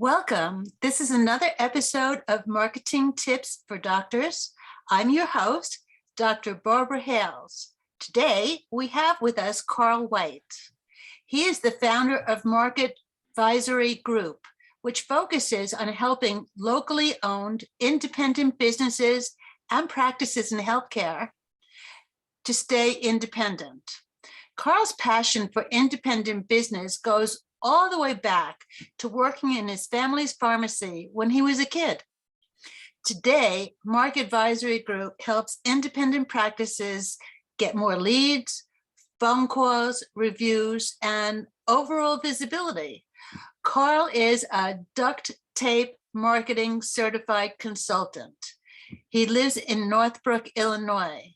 Welcome. This is another episode of Marketing Tips for Doctors. I'm your host, Dr. Barbara Hales. Today, we have with us Carl White. He is the founder of Market Advisory Group, which focuses on helping locally owned independent businesses and practices in healthcare to stay independent. Carl's passion for independent business goes all the way back to working in his family's pharmacy when he was a kid. Today, Market Advisory Group helps independent practices get more leads, phone calls, reviews, and overall visibility. Carl is a Duct Tape Marketing certified consultant. He lives in Northbrook, Illinois.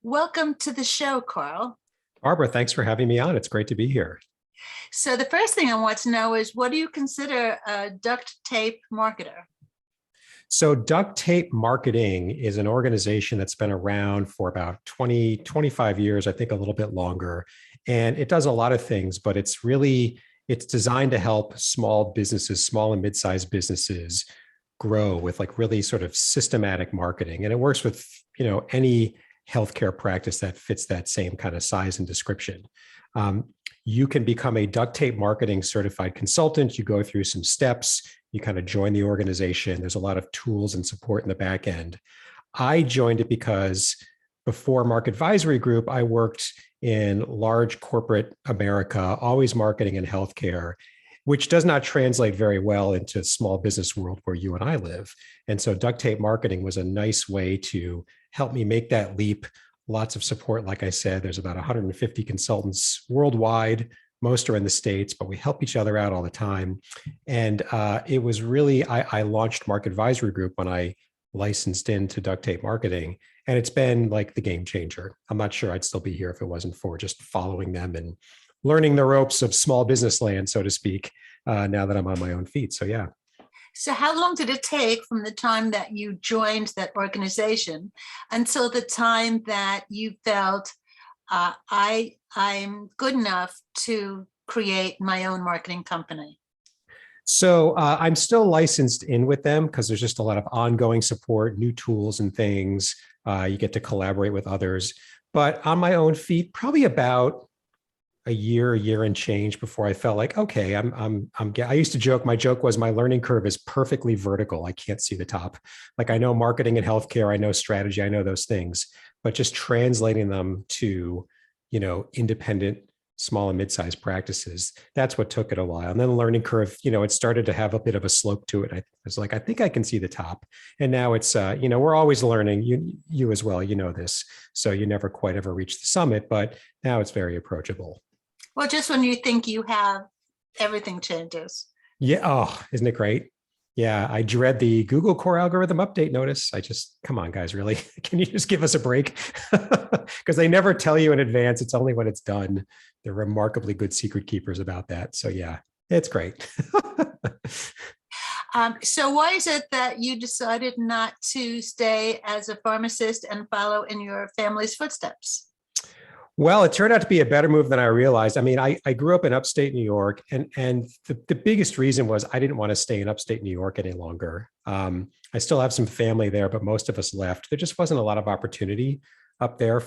Welcome to the show, Carl. Barbara, thanks for having me on. It's great to be here. So the first thing I want to know is, what do you consider a duct tape marketer? So Duct Tape Marketing is an organization that's been around for about 20, 25 years, I think a little bit longer. And it does a lot of things, but it's designed to help small businesses, small and mid-sized businesses grow with like really sort of systematic marketing. And it works with, any healthcare practice that fits that same kind of size and description. You can become a duct tape marketing certified consultant. You go through some steps, you kind of join the organization. There's a lot of tools and support in the back end. I joined it because before Market Advisory Group, I worked in large corporate America, always marketing in healthcare, which does not translate very well into small business world where you and I live. And so duct tape marketing was a nice way to help me make that leap. Lots of support. Like I said, there's about 150 consultants worldwide. Most are in the States, but we help each other out all the time. And it was really, I launched Market Advisory Group when I licensed into duct tape marketing. And it's been like the game changer. I'm not sure I'd still be here if it wasn't for just following them and learning the ropes of small business land, so to speak, now that I'm on my own feet. So yeah. So how long did it take from the time that you joined that organization until the time that you felt I'm good enough to create my own marketing company? So I'm still licensed in with them because there's just a lot of ongoing support, new tools and things. You get to collaborate with others. But on my own feet, probably about a year and change before I felt like, okay, I used to joke, my joke was my learning curve is perfectly vertical. I can't see the top. Like I know marketing and healthcare, I know strategy, I know those things, but just translating them to, independent, small and mid-sized practices, that's what took it a while. And then the learning curve, it started to have a bit of a slope to it. I was like, I think I can see the top. And now it's, we're always learning, you as well, this. So you never quite ever reach the summit, but now it's very approachable. Well, just when you think you have, everything changes. Yeah. Oh, isn't it great? Yeah. I dread the Google core algorithm update notice. Come on, guys, really? Can you just give us a break? Because they never tell you in advance. It's only when it's done. They're remarkably good secret keepers about that. So yeah, it's great. So why is it that you decided not to stay as a pharmacist and follow in your family's footsteps? Well, it turned out to be a better move than I realized. I mean, I grew up in upstate New York, and the biggest reason was I didn't want to stay in upstate New York any longer. I still have some family there, but most of us left. There just wasn't a lot of opportunity up there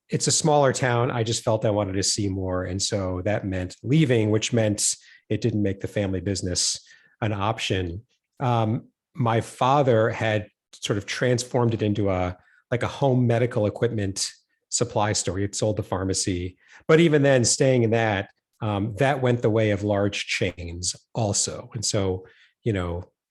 it's a smaller town. I just felt I wanted to see more. And so that meant leaving, which meant it didn't make the family business an option. My father had sort of transformed it into a home medical equipment supply store. He had sold the pharmacy, but even then staying in that, that went the way of large chains also. And so,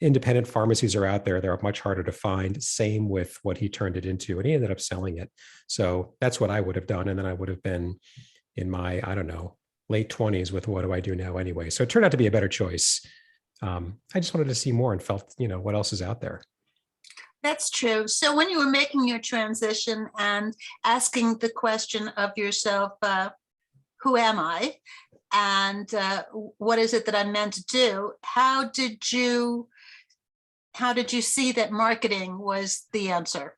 independent pharmacies are out there. They're much harder to find. Same with what he turned it into, and he ended up selling it. So that's what I would have done. And then I would have been in my, late 20s with what do I do now anyway? So it turned out to be a better choice. I just wanted to see more and felt, what else is out there. That's true. So when you were making your transition and asking the question of yourself, who am I? And what is it that I'm meant to do? How did you see that marketing was the answer?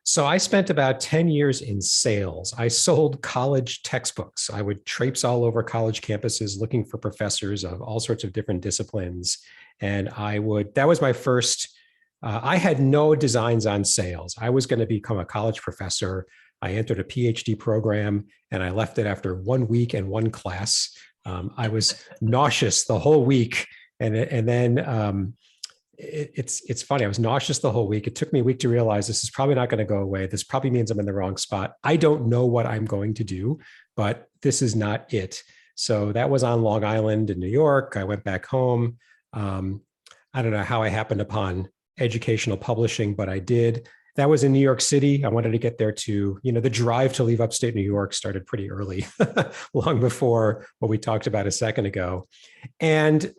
So I spent about 10 years in sales. I sold college textbooks. I would traipse all over college campuses looking for professors of all sorts of different disciplines. And that was my first, I had no designs on sales. I was going to become a college professor. I entered a PhD program and I left it after 1 week and one class. I was nauseous the whole week. And then it's funny. I was nauseous the whole week. It took me a week to realize this is probably not going to go away. This probably means I'm in the wrong spot. I don't know what I'm going to do, but this is not it. So that was on Long Island in New York. I went back home. I don't know how I happened upon educational publishing, but I did. That was in New York City. I wanted to get there too. The drive to leave upstate New York started pretty early, long before what we talked about a second ago. And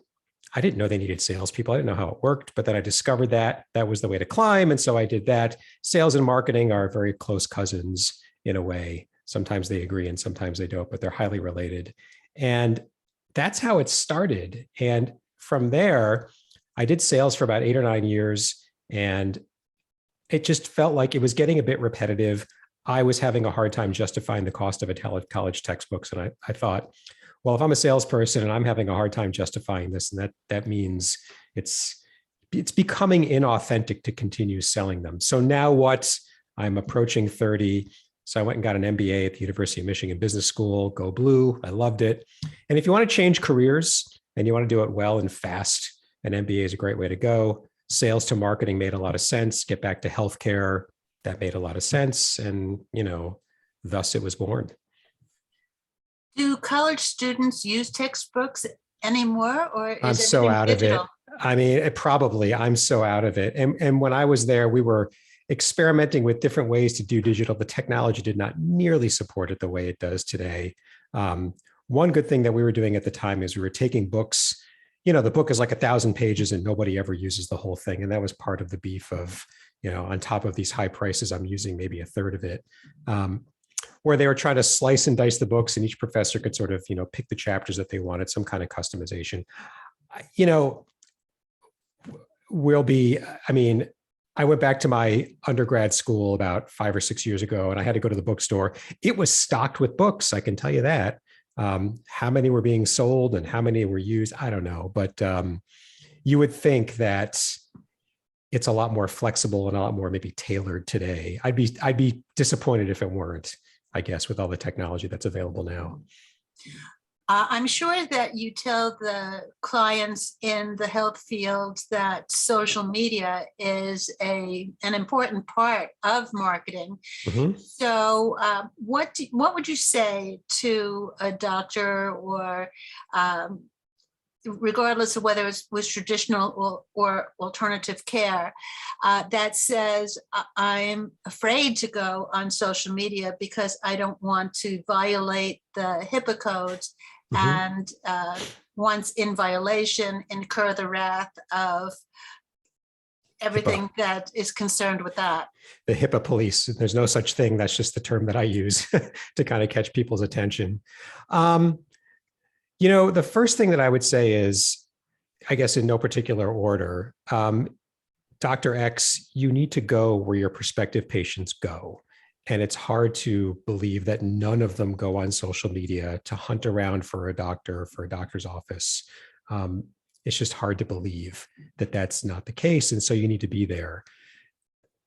I didn't know they needed salespeople. I didn't know how it worked, but then I discovered that was the way to climb. And so I did that. Sales and marketing are very close cousins in a way. Sometimes they agree and sometimes they don't, but they're highly related. And that's how it started. And from there, I did sales for about 8 or 9 years, and it just felt like it was getting a bit repetitive. I was having a hard time justifying the cost of a college textbooks. And I thought, well, if I'm a salesperson and I'm having a hard time justifying this, and that means it's becoming inauthentic to continue selling them. So now I'm approaching 30. So I went and got an MBA at the University of Michigan Business School, go blue. I loved it. And if you want to change careers and you want to do it well and fast, an MBA is a great way to go. Sales to marketing made a lot of sense. Get back to healthcare, that made a lot of sense. And, thus it was born. Do college students use textbooks anymore, or I'm is so everything out of it. digital? I mean, I'm so out of it. And when I was there, we were experimenting with different ways to do digital. The technology did not nearly support it the way it does today. One good thing that we were doing at the time is we were taking books. The book is like 1,000 pages and nobody ever uses the whole thing. And that was part of the beef of, on top of these high prices, I'm using maybe a third of it. Where they were trying to slice and dice the books and each professor could sort of, pick the chapters that they wanted, some kind of customization. I went back to my undergrad school about 5 or 6 years ago, and I had to go to the bookstore. It was stocked with books, I can tell you that. How many were being sold and how many were used, I don't know. But you would think that it's a lot more flexible and a lot more maybe tailored today. I'd be disappointed if it weren't, I guess, with all the technology that's available now. I'm sure that you tell the clients in the health field that social media is an important part of marketing. Mm-hmm. So what would you say to a doctor, or regardless of whether it was traditional or alternative care, that says, I'm afraid to go on social media because I don't want to violate the HIPAA codes, and once in violation, incur the wrath of everything HIPAA that is concerned with that. The HIPAA police. There's no such thing. That's just the term that I use to kind of catch people's attention. The first thing that I would say is, I guess in no particular order, Dr. X, you need to go where your prospective patients go. And it's hard to believe that none of them go on social media to hunt around for a doctor, for a doctor's office. It's just hard to believe that that's not the case. And so you need to be there.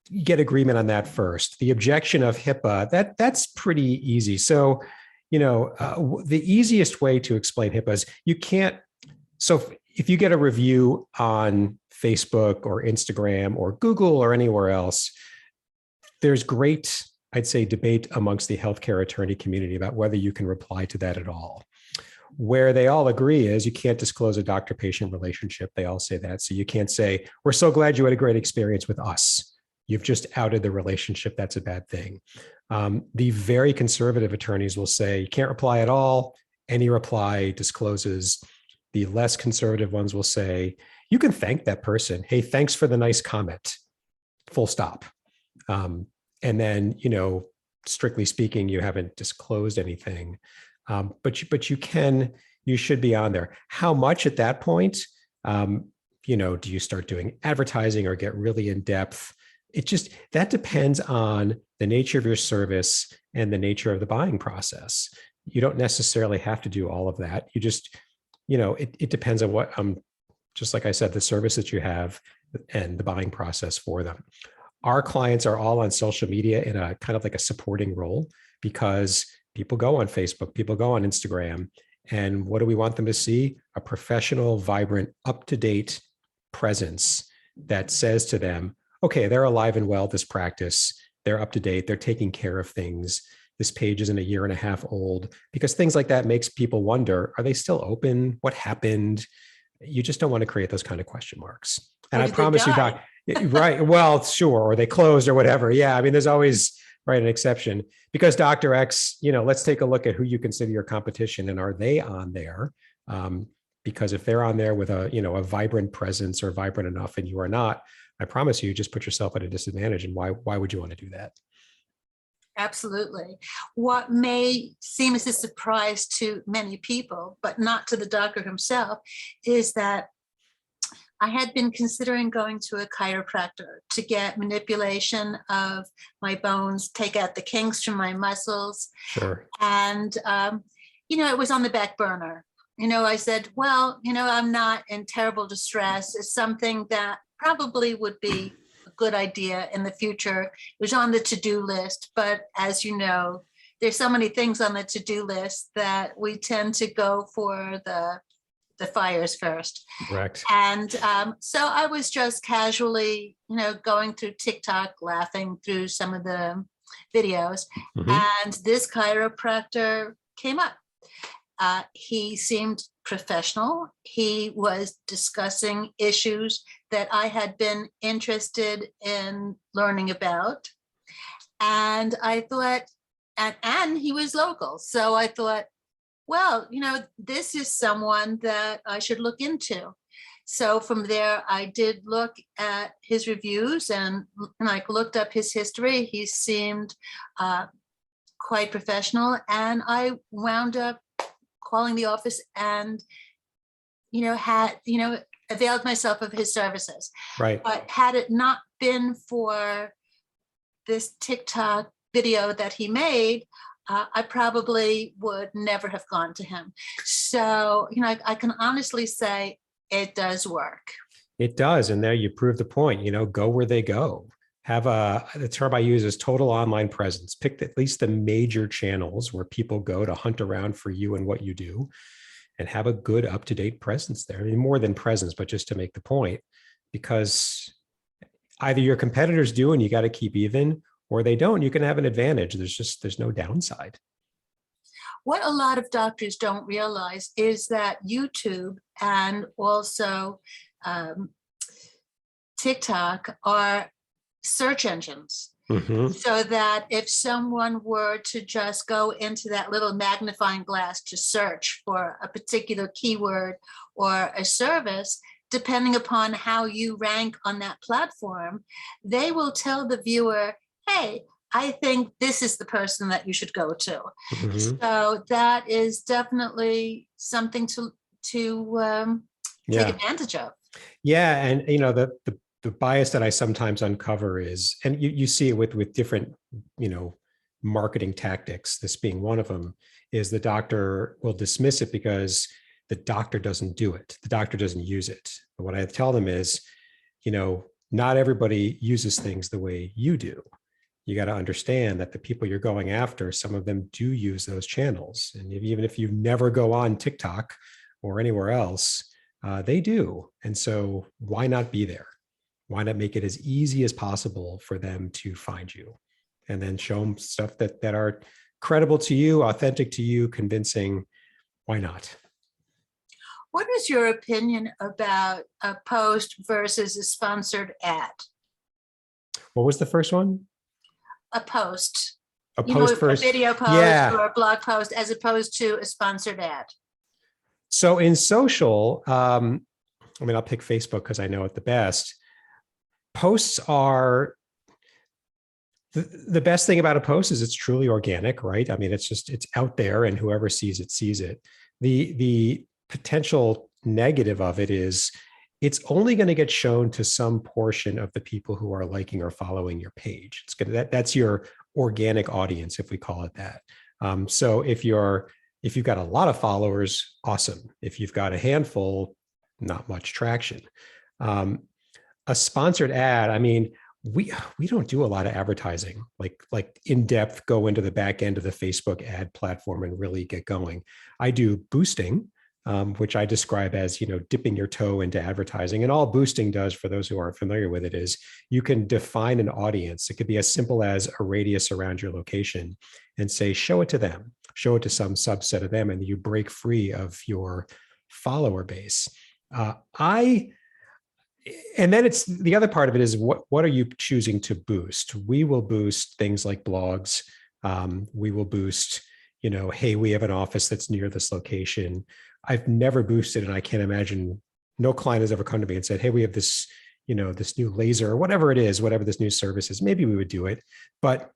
You get agreement on that first. The objection of HIPAA, that's pretty easy. So, the easiest way to explain HIPAA is you can't. So if you get a review on Facebook or Instagram or Google or anywhere else, there's great, I'd say, debate amongst the healthcare attorney community about whether you can reply to that at all. Where they all agree is you can't disclose a doctor-patient relationship. They all say that. So you can't say, we're so glad you had a great experience with us. You've just outed the relationship. That's a bad thing. The very conservative attorneys will say you can't reply at all. Any reply discloses. The less conservative ones will say, you can thank that person. Hey, thanks for the nice comment. Full stop. And then, strictly speaking, you haven't disclosed anything. But you should be on there. How much at that point? Do you start doing advertising or get really in depth? that depends on the nature of your service and the nature of the buying process. You don't necessarily have to do all of that. You just, it depends on what, just like I said, the service that you have and the buying process for them. Our clients are all on social media in a kind of like a supporting role, because people go on Facebook, people go on Instagram, and what do we want them to see? A professional, vibrant, up-to-date presence that says to them, okay, they're alive and well, this practice, they're up to date, they're taking care of things. This page isn't a year and a half old, because things like that makes people wonder, are they still open? What happened? You just don't want to create those kind of question marks. And I promise you, Doc, right? Well, sure. Or they closed or whatever. Yeah. I mean, there's always an exception, because Dr. X, let's take a look at who you consider your competition, and are they on there? Because if they're on there with a vibrant presence, or vibrant enough, and you are not, I promise you, just put yourself at a disadvantage. And why would you want to do that? Absolutely. What may seem as a surprise to many people, but not to the doctor himself, is that I had been considering going to a chiropractor to get manipulation of my bones, take out the kinks from my muscles. Sure. And, it was on the back burner. I said, well, I'm not in terrible distress. It's something that probably would be a good idea in the future. It was on the to-do list, but as you know, there's so many things on the to-do list that we tend to go for the fires first. Correct. And so I was just casually, going through TikTok, laughing through some of the videos, and this chiropractor came up. He seemed professional. He was discussing issues that I had been interested in learning about. And I thought, and he was local. So I thought, well, this is someone that I should look into. So from there, I did look at his reviews and looked up his history. He seemed quite professional. And I wound up calling the office and, availed myself of his services. Right. But had it not been for this TikTok video that he made, I probably would never have gone to him. So, I can honestly say it does work. It does. And there you prove the point, go where they go. Have the term I use is total online presence. Pick at least the major channels where people go to hunt around for you and what you do, and have a good up-to-date presence there. I mean, more than presence, but just to make the point, because either your competitors do and you got to keep even, or they don't, you can have an advantage. There's no downside. What a lot of doctors don't realize is that YouTube and also TikTok are search engines. So that if someone were to just go into that little magnifying glass to search for a particular keyword or a service, depending upon how you rank on that platform, they will tell the viewer, hey, I think this is the person that you should go to. So that is definitely something to take advantage of. Yeah. And, the bias that I sometimes uncover is, and you see it with different, marketing tactics, this being one of them, is the doctor will dismiss it because the doctor doesn't do it. The doctor doesn't use it. But what I tell them is, not everybody uses things the way you do. You got to understand that the people you're going after, some of them do use those channels. And even if you never go on TikTok or anywhere else, they do. And so why not be there? Why not make it as easy as possible for them to find you, and then show them stuff that are credible to you, authentic to you, convincing? Why not? What is your opinion about a post versus a sponsored ad? What was the first one? A post. A post versus a video post or a blog post, as opposed to a sponsored ad. So in social, I'll pick Facebook because I know it the best. Posts are the best thing about a post is it's truly organic, right? I mean, it's out there, and whoever sees it sees it. The potential negative of it is it's only going to get shown to some portion of the people who are liking or following your page. It's going to, that's your organic audience, if we call it that. So if you've got a lot of followers, awesome. If you've got a handful, not much traction. A sponsored ad, I mean, we don't do a lot of advertising, like in depth, go into the back end of the Facebook ad platform and really get going. I do boosting, which I describe as, dipping your toe into advertising. And all boosting does, for those who aren't familiar with it, is you can define an audience. It could be as simple as a radius around your location and say, show it to them, show it to some subset of them, and you break free of your follower base. And then it's the other part of it is what are you choosing to boost? We will boost things like blogs. We will boost, hey, we have an office that's near this location. I've never boosted, and I can't imagine, no client has ever come to me and said, hey, we have this, this new laser or whatever it is, whatever this new service is. Maybe we would do it. But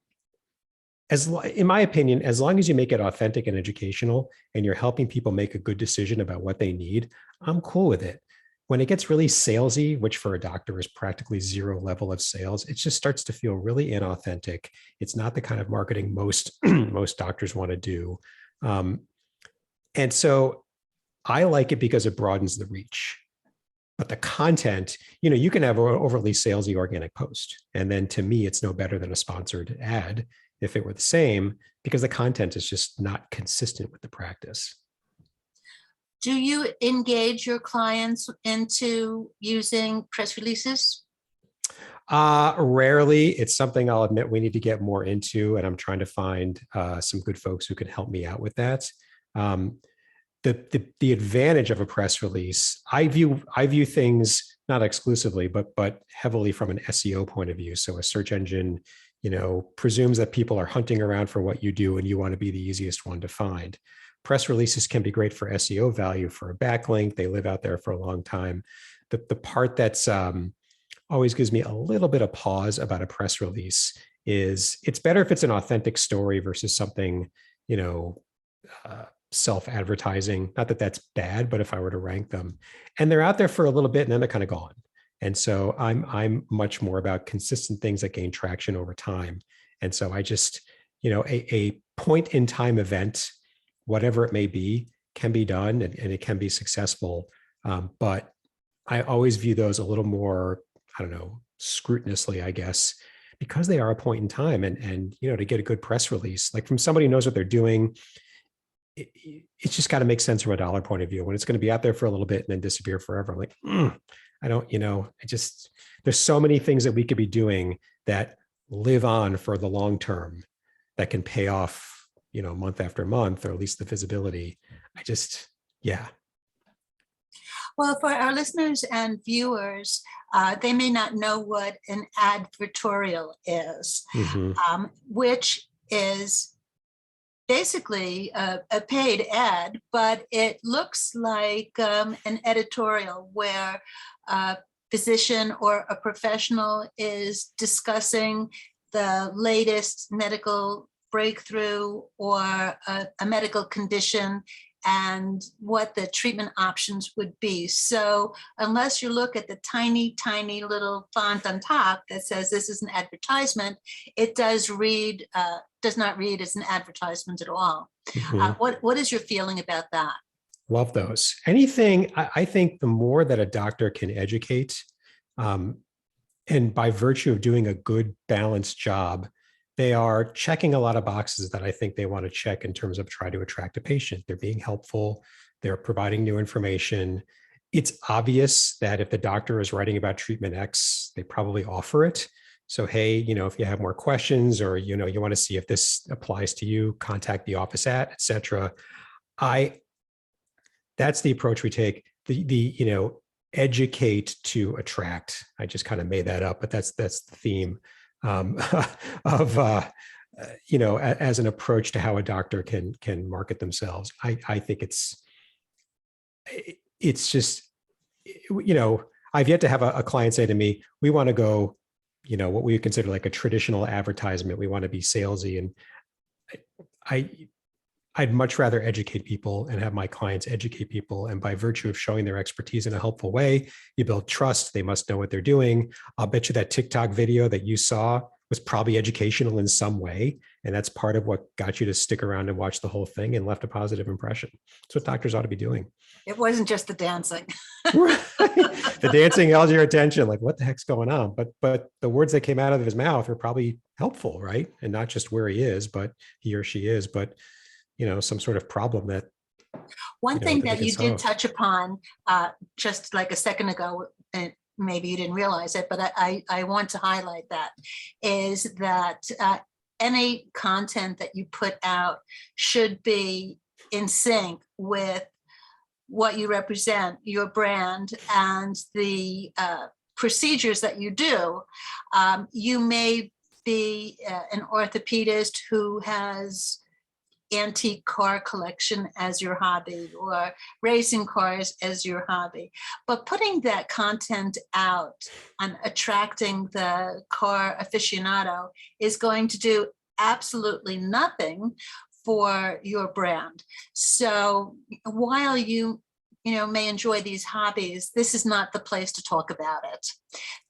in my opinion, as long as you make it authentic and educational and you're helping people make a good decision about what they need, I'm cool with it. When it gets really salesy, which for a doctor is practically zero level of sales, it just starts to feel really inauthentic. It's not the kind of marketing most doctors want to do. And so I like it because it broadens the reach. But the content, you can have an overly salesy organic post. And then to me, it's no better than a sponsored ad if it were the same, because the content is just not consistent with the practice. Do you engage your clients into using press releases? Rarely. It's something I'll admit we need to get more into, and I'm trying to find some good folks who can help me out with that. The advantage of a press release, I view things not exclusively, but heavily from an SEO point of view. So a search engine, presumes that people are hunting around for what you do, and you want to be the easiest one to find. Press releases can be great for SEO value, for a backlink. They live out there for a long time. The part that's always gives me a little bit of pause about a press release is it's better if it's an authentic story versus something, self-advertising. Not that that's bad, but if I were to rank them, and they're out there for a little bit and then they're kind of gone. And so I'm much more about consistent things that gain traction over time. And so I just, a point in time event, whatever it may be, can be done and it can be successful. But I always view those a little more, scrupulously, I guess, because they are a point in time. And to get a good press release, like from somebody who knows what they're doing, it's just got to make sense from a dollar point of view. When it's going to be out there for a little bit and then disappear forever, I'm like, I don't, there's so many things that we could be doing that live on for the long term that can pay off, month after month, or at least the visibility. Yeah. Well, for our listeners and viewers, they may not know what an advertorial is, which is basically a paid ad, but it looks like an editorial where a physician or a professional is discussing the latest medical breakthrough or a medical condition and what the treatment options would be. So unless you look at the tiny, tiny little font on top that says this is an advertisement, it does not read as an advertisement at all. What is your feeling about that? Love those. Anything, I think the more that a doctor can educate, and by virtue of doing a good balanced job, they are checking a lot of boxes that I think they want to check in terms of try to attract a patient. They're being helpful. They're providing new information. It's obvious that if the doctor is writing about treatment X, they probably offer it. So, hey, if you have more questions or, you want to see if this applies to you, contact the office at, et cetera. That's the approach we take. The educate to attract. I just kind of made that up, but that's the theme of as an approach to how a doctor can market themselves. I think it's just, I've yet to have a client say to me, we want to go, what we would consider like a traditional advertisement. We want to be salesy. And I I'd much rather educate people and have my clients educate people. And by virtue of showing their expertise in a helpful way, you build trust. They must know what they're doing. I'll bet you that TikTok video that you saw was probably educational in some way. And that's part of what got you to stick around and watch the whole thing and left a positive impression. That's what doctors ought to be doing. It wasn't just the dancing. Right. The dancing held your attention, like what the heck's going on? But the words that came out of his mouth were probably helpful, right? And not just where he is, but he or she is, but some sort of problem that One thing that that they you can did solve. touch upon just like a second ago, and maybe you didn't realize it, but I want to highlight that, is that any content that you put out should be in sync with what you represent, your brand, and the procedures that you do. You may be an orthopedist who has antique car collection as your hobby or racing cars as your hobby, but putting that content out and attracting the car aficionado is going to do absolutely nothing for your brand. So while you may enjoy these hobbies, this is not the place to talk about it.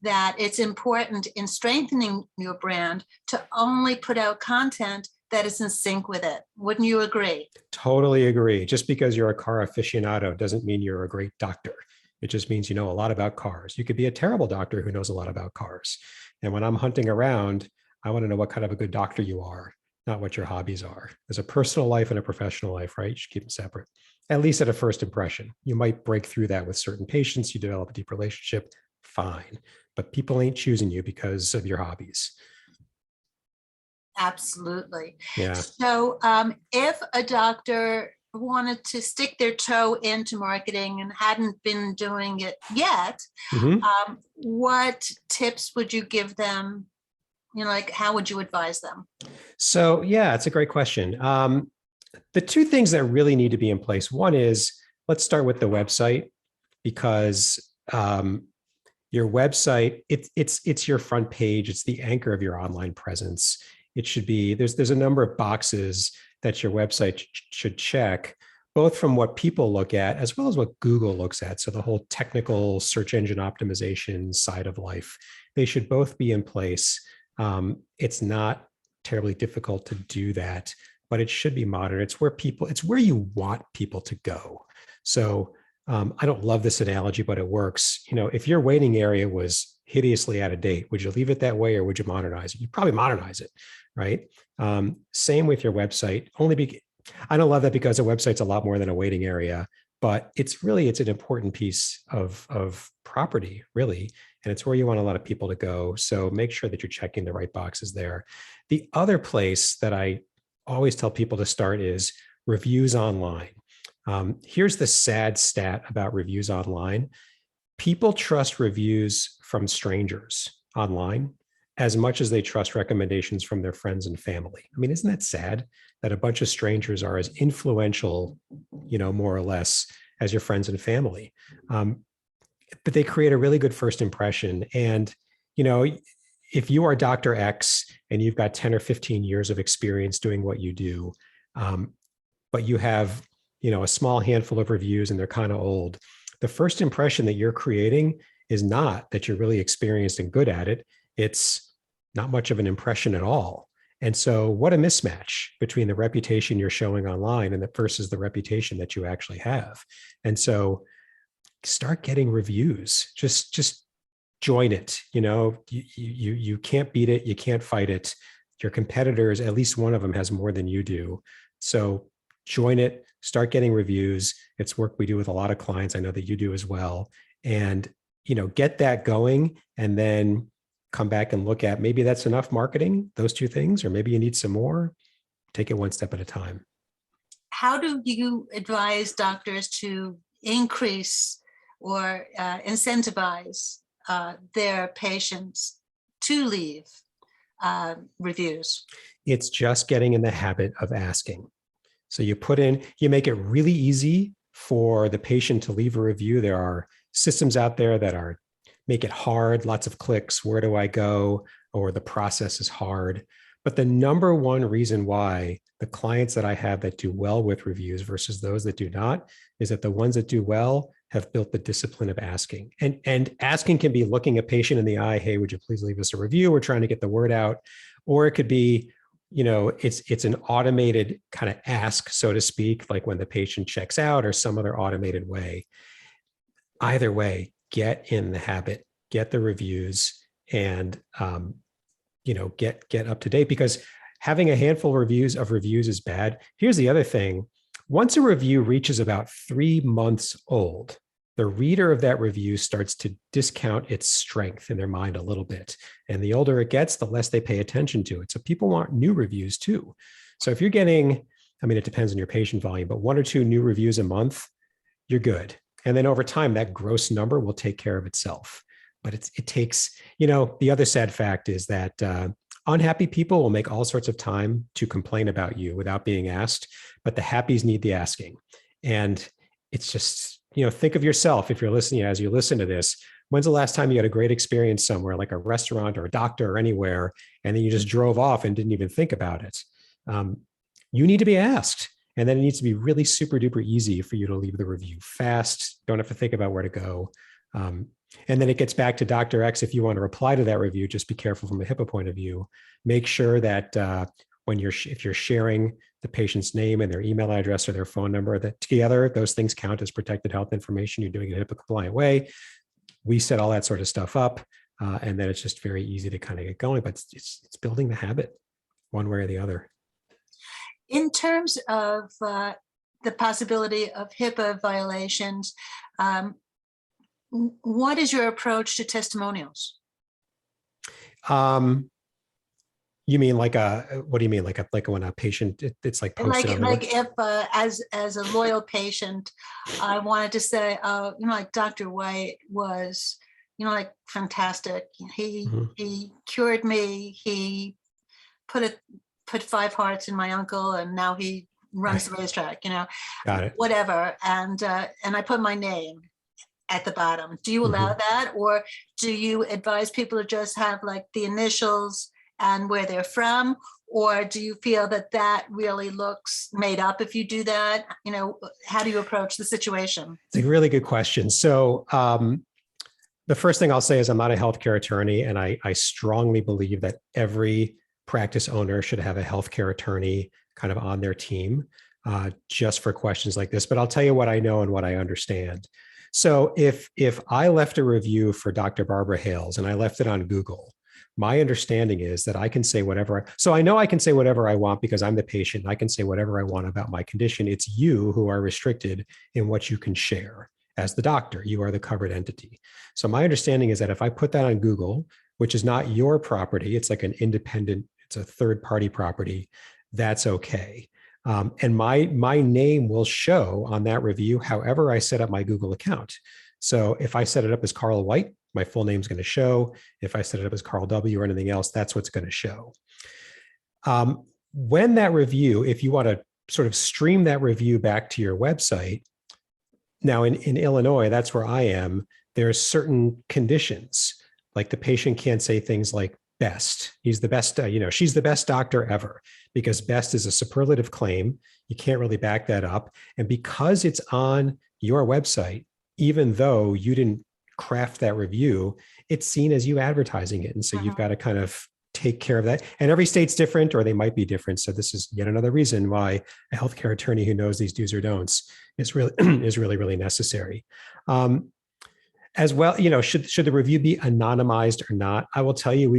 That it's important in strengthening your brand to only put out content that is in sync with it. Wouldn't you agree? Totally agree. Just because you're a car aficionado doesn't mean you're a great doctor. It just means you know a lot about cars. You could be a terrible doctor who knows a lot about cars. And when I'm hunting around, I want to know what kind of a good doctor you are, not what your hobbies are. There's a personal life and a professional life, right? You should keep them separate, at least at a first impression. You might break through that with certain patients. You develop a deep relationship, fine. But people ain't choosing you because of your hobbies. Absolutely. Yeah. So if a doctor wanted to stick their toe into marketing and hadn't been doing it yet, Mm-hmm. what tips would you give them? Like how would you advise them? So yeah, it's a great question. The two things that really need to be in place. One is, let's start with the website, because your website, it's your front page. It's the anchor of your online presence. It should be, there's a number of boxes that your website should check, both from what people look at as well as what Google looks at. So the whole technical search engine optimization side of life, they should both be in place. It's not terribly difficult to do that, but it should be modern. It's where you want people to go. So I don't love this analogy, but it works. If your waiting area was hideously out of date, would you leave it that way or would you modernize it? You'd probably modernize it, right? Same with your website. I don't love that because a website's a lot more than a waiting area, but it's an important piece of property, really. And it's where you want a lot of people to go. So make sure that you're checking the right boxes there. The other place that I always tell people to start is reviews online. Here's the sad stat about reviews online. People trust reviews from strangers online as much as they trust recommendations from their friends and family. I mean, isn't that sad that a bunch of strangers are as influential, more or less, as your friends and family? But they create a really good first impression. And, if you are Dr. X and you've got 10 or 15 years of experience doing what you do, but you have, a small handful of reviews and they're kind of old, the first impression that you're creating is not that you're really experienced and good at it. It's not much of an impression at all. And so what a mismatch between the reputation you're showing online and versus the reputation that you actually have. And so start getting reviews. Just join it. You can't beat it. You can't fight it. Your competitors, at least one of them has more than you do. So join it, start getting reviews. It's work we do with a lot of clients. I know that you do as well. And, get that going and then come back and look at, maybe that's enough marketing, those two things, or maybe you need some more. Take it one step at a time. How do you advise doctors to increase or incentivize their patients to leave reviews? It's just getting in the habit of asking. So you make it really easy for the patient to leave a review. There are systems out there that make it hard, lots of clicks. Where do I go? Or the process is hard. But the number one reason why the clients that I have that do well with reviews versus those that do not is that the ones that do well have built the discipline of asking. And asking can be looking a patient in the eye, hey, would you please leave us a review? We're trying to get the word out. Or it could be, it's an automated kind of ask, so to speak, like when the patient checks out or some other automated way. Either way, get in the habit, get the reviews, and get up to date, because having a handful of reviews is bad. Here's the other thing. Once a review reaches about 3 months old, the reader of that review starts to discount its strength in their mind a little bit. And the older it gets, the less they pay attention to it. So people want new reviews too. So if you're getting, it depends on your patient volume, but 1 or 2 new reviews a month, you're good. And then over time, that gross number will take care of itself. But it takes, the other sad fact is that unhappy people will make all sorts of time to complain about you without being asked, but the happies need the asking. And it's just, think of yourself if you're listening, as you listen to this, when's the last time you had a great experience somewhere, like a restaurant or a doctor or anywhere, and then you just drove off and didn't even think about it? You need to be asked. And then it needs to be really super duper easy for you to leave the review fast. Don't have to think about where to go. And then it gets back to Dr. X. If you want to reply to that review, just be careful from a HIPAA point of view. Make sure that if you're sharing the patient's name and their email address or their phone number, that together those things count as protected health information. You're doing it in a HIPAA compliant way. We set all that sort of stuff up, and then it's just very easy to kind of get going. But it's building the habit, one way or the other. In terms of the possibility of HIPAA violations, what is your approach to testimonials? You mean what do you mean? Like when a patient, it's like posted like if as a loyal patient, I wanted to say, like Dr. White was, like fantastic. He cured me. He put 5 hearts in my uncle, and now he runs the racetrack. Got it. Whatever. And I put my name at the bottom. Do you allow that, or do you advise people to just have like the initials and where they're from, or do you feel that really looks made up if you do that? How do you approach the situation? It's a really good question. So the first thing I'll say is I'm not a healthcare attorney, and I strongly believe that every practice owner should have a healthcare attorney kind of on their team just for questions like this. But I'll tell you what I know and what I understand. So if I left a review for Dr. Barbara Hales and I left it on Google, my understanding is that I can say whatever. So I know I can say whatever I want because I'm the patient. I can say whatever I want about my condition. It's you who are restricted in what you can share as the doctor. You are the covered entity. So my understanding is that if I put that on Google, which is not your property, it's like an independent, it's a third party property, that's okay. And my name will show on that review however I set up my Google account. So if I set it up as Carl White, my full name is going to show. If I set it up as Carl W. or anything else, that's what's going to show. When that review, if you want to sort of stream that review back to your website, now in Illinois, that's where I am, there's certain conditions. Like the patient can't say things like best. He's the best, she's the best doctor ever, because best is a superlative claim. You can't really back that up. And because it's on your website, even though you didn't craft that review, it's seen as you advertising it. And so you've got to kind of take care of that. And every state's different, or they might be different. So this is yet another reason why a healthcare attorney who knows these do's or don'ts is really necessary. As well, should the review be anonymized or not? I will tell you,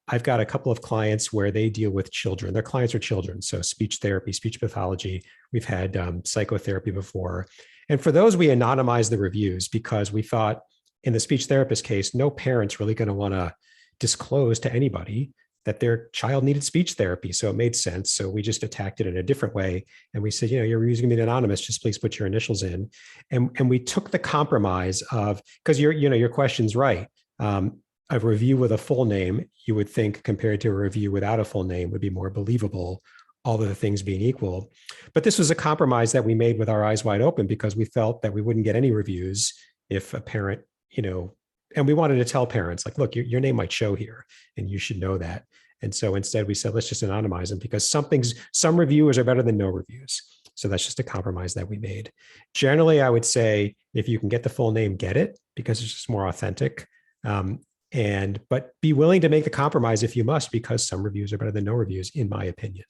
I've got a couple of clients where they deal with children. Their clients are children. So speech therapy, speech pathology. We've had psychotherapy before. And for those, we anonymize the reviews because we thought in the speech therapist case, no parent's really going to want to disclose to anybody that their child needed speech therapy. So it made sense. So we just attacked it in a different way. And we said, your review's going to be anonymous, just please put your initials in. And we took the compromise of, because your question's right. A review with a full name, you would think compared to a review without a full name would be more believable, all of the things being equal. But this was a compromise that we made with our eyes wide open because we felt that we wouldn't get any reviews if a parent, and we wanted to tell parents like, look, your name might show here and you should know that. And so instead we said, let's just anonymize them because some reviewers are better than no reviews. So that's just a compromise that we made. Generally, I would say if you can get the full name, get it because it's just more authentic. But be willing to make the compromise if you must, because some reviews are better than no reviews, in my opinion.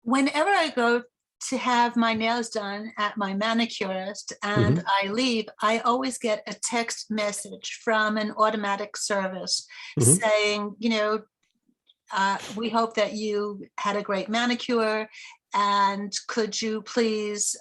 Whenever I go to have my nails done at my manicurist and I leave, I always get a text message from an automatic service saying, we hope that you had a great manicure, and could you please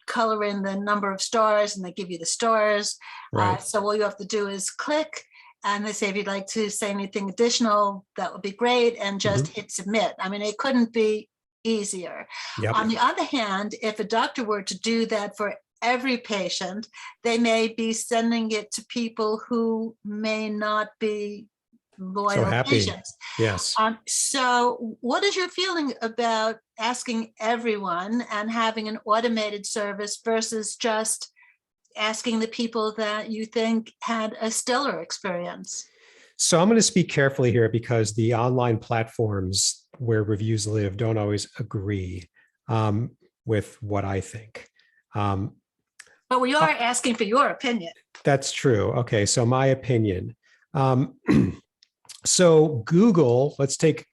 color in the number of stars, and they give you the stars. Right. So all you have to do is click, and they say, if you'd like to say anything additional, that would be great, and just hit submit. I mean, it couldn't be easier. Yep. On the other hand, if a doctor were to do that for every patient, they may be sending it to people who may not be loyal patients. Yes. So what is your feeling about asking everyone and having an automated service versus just asking the people that you think had a stellar experience? So I'm going to speak carefully here because the online platforms where reviews live don't always agree with what I think. But we are asking for your opinion. That's true. Okay, so my opinion. So Google, let's take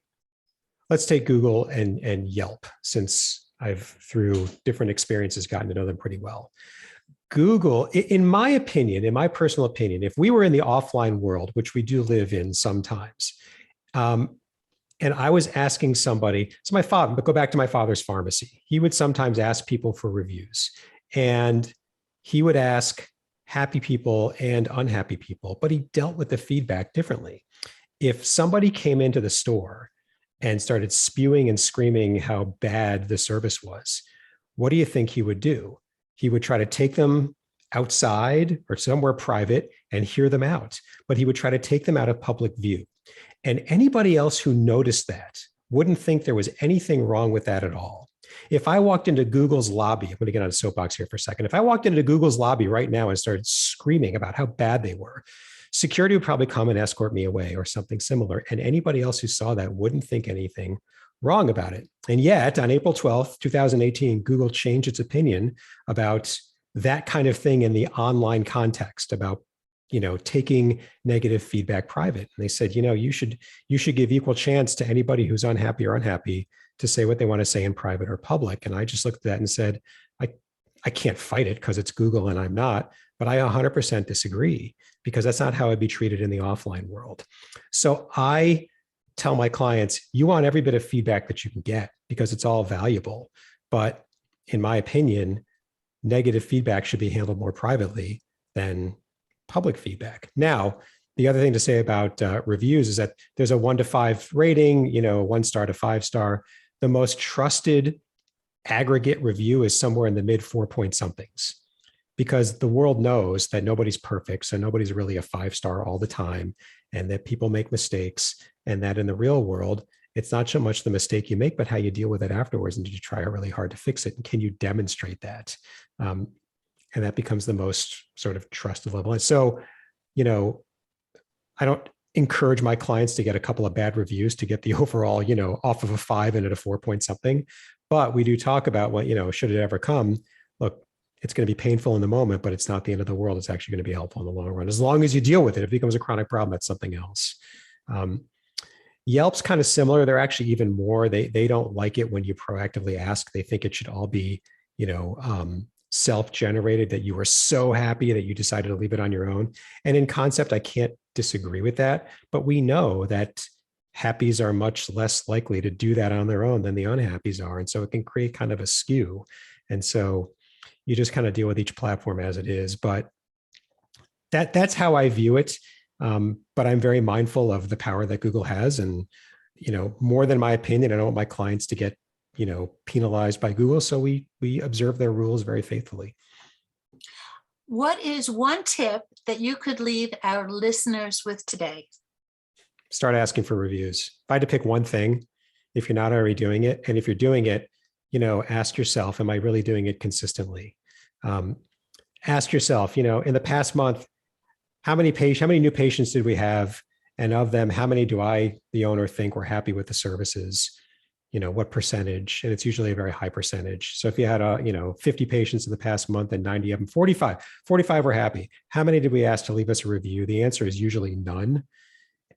Google and Yelp, since I've through different experiences gotten to know them pretty well. Google, in my opinion, in my personal opinion, if we were in the offline world, which we do live in sometimes, and I was asking somebody, so my father, but go back to my father's pharmacy, he would sometimes ask people for reviews, and he would ask happy people and unhappy people, but he dealt with the feedback differently. If somebody came into the store and started spewing and screaming how bad the service was, what do you think he would do? He would try to take them outside or somewhere private and hear them out, but he would try to take them out of public view. And anybody else who noticed that wouldn't think there was anything wrong with that at all. If I walked into Google's lobby, I'm going to get on a soapbox here for a second. If I walked into Google's lobby right now and started screaming about how bad they were, security would probably come and escort me away or something similar. And anybody else who saw that wouldn't think anything wrong about it. And yet on April 12th, 2018, Google changed its opinion about that kind of thing in the online context about, taking negative feedback private. And they said, you should give equal chance to anybody who's unhappy or unhappy to say what they want to say in private or public. And I just looked at that and said, I can't fight it because it's Google and I'm not, but I 100% disagree because that's not how I'd be treated in the offline world. So I tell my clients, you want every bit of feedback that you can get because it's all valuable. But in my opinion, negative feedback should be handled more privately than public feedback. Now, the other thing to say about reviews is that there's a 1 to 5 rating, 1 star to 5 star. The most trusted aggregate review is somewhere in the mid 4 point somethings, because the world knows that nobody's perfect. So nobody's really a 5 star all the time, and that people make mistakes, and that in the real world, it's not so much the mistake you make, but how you deal with it afterwards. And did you try really hard to fix it? And can you demonstrate that? And that becomes the most sort of trusted level. And so, I don't encourage my clients to get a couple of bad reviews to get the overall, off of a 5 and at a 4 point something. But we do talk about what, should it ever come, look, it's going to be painful in the moment, but it's not the end of the world. It's actually going to be helpful in the long run. As long as you deal with it, if it becomes a chronic problem, that's something else. Yelp's kind of similar. They're actually even more, they don't like it when you proactively ask. They think it should all be, self-generated, that you were so happy that you decided to leave it on your own. And in concept, I can't disagree with that, but we know that happies are much less likely to do that on their own than the unhappies are. And so it can create kind of a skew. And so you just kind of deal with each platform as it is, but that's how I view it. But I'm very mindful of the power that Google has, and, more than my opinion, I don't want my clients to get, penalized by Google. So we observe their rules very faithfully. What is one tip that you could leave our listeners with today? Start asking for reviews. If I had to pick one thing, if you're not already doing it, and if you're doing it, ask yourself, am I really doing it consistently? Ask yourself, in the past month, how many new patients did we have? And of them, how many do I, the owner, think were happy with the services? What percentage? And it's usually a very high percentage. So if you had 50 patients in the past month and 90 of them, 45 were happy. How many did we ask to leave us a review? The answer is usually none.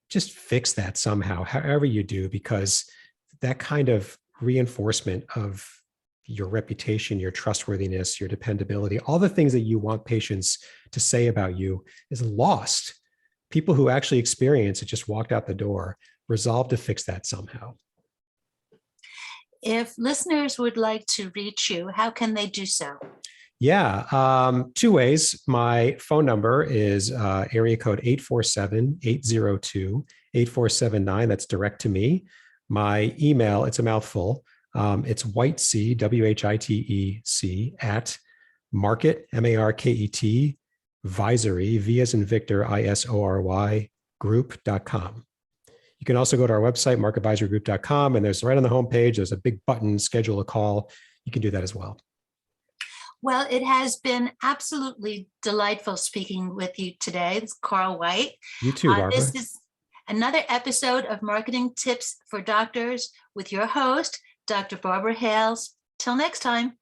Just fix that somehow, however you do, because that kind of reinforcement of your reputation, your trustworthiness, your dependability, all the things that you want patients to say about you is lost. People who actually experience it just walked out the door. Resolve to fix that somehow. If listeners would like to reach you, how can they do so? Yeah, two ways. My phone number is area code 847-802-8479. That's direct to me. My email, it's a mouthful. It's whitec, WHITEC, at market, MARKET, visory, V as in Victor, ISORY, group.com. You can also go to our website, marketvisorygroup.com, and there's right on the homepage, there's a big button, schedule a call. You can do that as well. Well, it has been absolutely delightful speaking with you today. It's Carl White. You too, Barbara. This is another episode of Marketing Tips for Doctors with your host, Dr. Barbara Hales. Till next time.